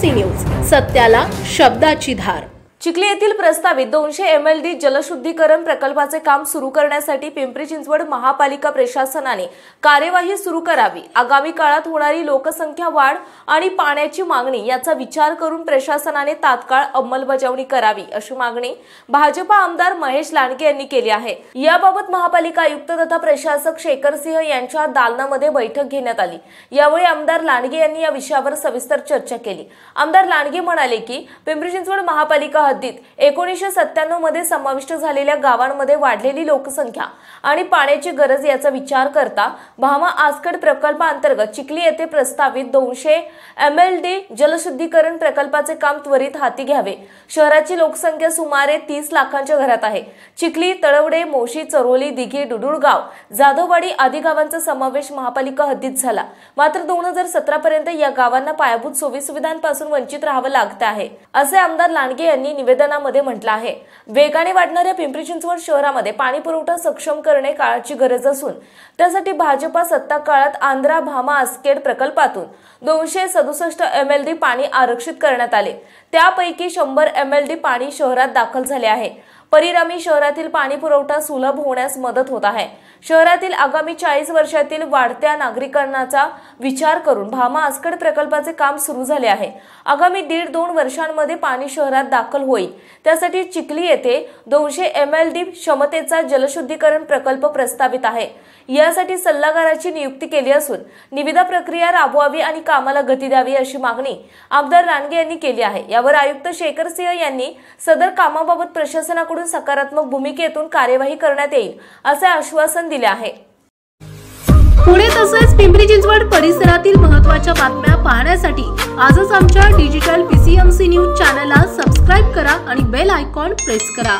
PCMC news, सत्याला शब्दाची धार। चिखली येथील प्रस्तावित 200 MLD जलशुद्धीकरण प्रकल्पाचे काम सुरू करण्यासाठी पिंपरी चिंचवड महापालिका प्रशासनाने कार्यवाही सुरू करावी। आगामी काळात होणारी लोकसंख्या वाढ आणि पाण्याची मागणी याचा विचार करून प्रशासनाने तात्काळ अंमलबजावणी करावी अशी मागणी भाजपा आमदार महेश लांडगे यांनी केली आहे। याबाबत महापालिका आयुक्त तथा प्रशासक शेखर सिंह यांच्या दालनामध्ये बैठक घेण्यात आली। यावेळी आमदार लांडगे यांनी या विषयावर सविस्तर चर्चा केली। आमदार लांडगे म्हणाले की पिंपरी चिंचवड महापालिका 1997 मध्ये समाविष्ट झालेल्या गावांमध्ये वाढलेली लोकसंख्या आणि पाण्याची गरज याचा विचार करता भामा आसकड प्रकल्पाअंतर्गत चिखली येथे प्रस्तावित 200 MLD जलशुद्धीकरण प्रकल्पाचे काम त्वरित हाती घ्यावे। शहराची लोकसंख्या सुमारे 30 लाखांच्या घरात आहे। चिखली, तळवडे, मोशी, चरोली, दिघी, डुडुळगाव, जाधववाडी आदी गावांचा समावेश महापालिका हद्दीत झाला। मात्र 2017 पर्यंत या गावांना पायाभूत सोयीसुविधांपासून वंचित राहावं लागत आहे, असे आमदार लांडगे यांनी निवेदनामध्ये म्हटलं आहे। वेगाने वाढणाऱ्या पिंपरी चिंचवड शहरामध्ये पाणी पुरवठा सक्षम करणे काळाची गरज असून त्यासाठी भाजपा सत्ता काळात आंध्रा भामा आसकेड प्रकल्पातून 267 MLD पाणी आरक्षित करण्यात आले। त्यापैकी 100 MLD पाणी शहरात दाखल झाले आहे। परिणामी शहरातील पाणी पुरवठा सुलभ होण्यास मदत होत आहे। शहरातील आगामी 40 वर्षातील वाढत्या नागरिकांचा विचार करून भामा आसकड प्रकल्पाचे काम सुरू झाले आहे। आगामी 1.5-2 वर्षांमध्ये पाणी शहरात दाखल होईल। त्यासाठी चिखली येथे 200 MLD क्षमतेचा जलशुद्धीकरण प्रकल्प प्रस्तावित आहे। यासाठी सल्लागाराची नियुक्ती केली असून निविदा प्रक्रिया राबवावी आणि कामाला गती द्यावी अशी मागणी आमदार लांडगे यांनी केली आहे। यावर आयुक्त शेखर सिंह यांनी सदर कामाबाबत प्रशासनाकडून सकारात्मक भूमिकेतून कार्यवाही करण्यात येईल असे आश्वासन दिले आहे। पुणे तसेच पिंपरी चिंचवड परिसरातील महत्त्वाच्या बातम्या पाहण्यासाठी आजच आमच्या डिजिटल PCMC न्यूज चॅनलला सबस्क्राइब करा आणि बेल आयकॉन प्रेस करा।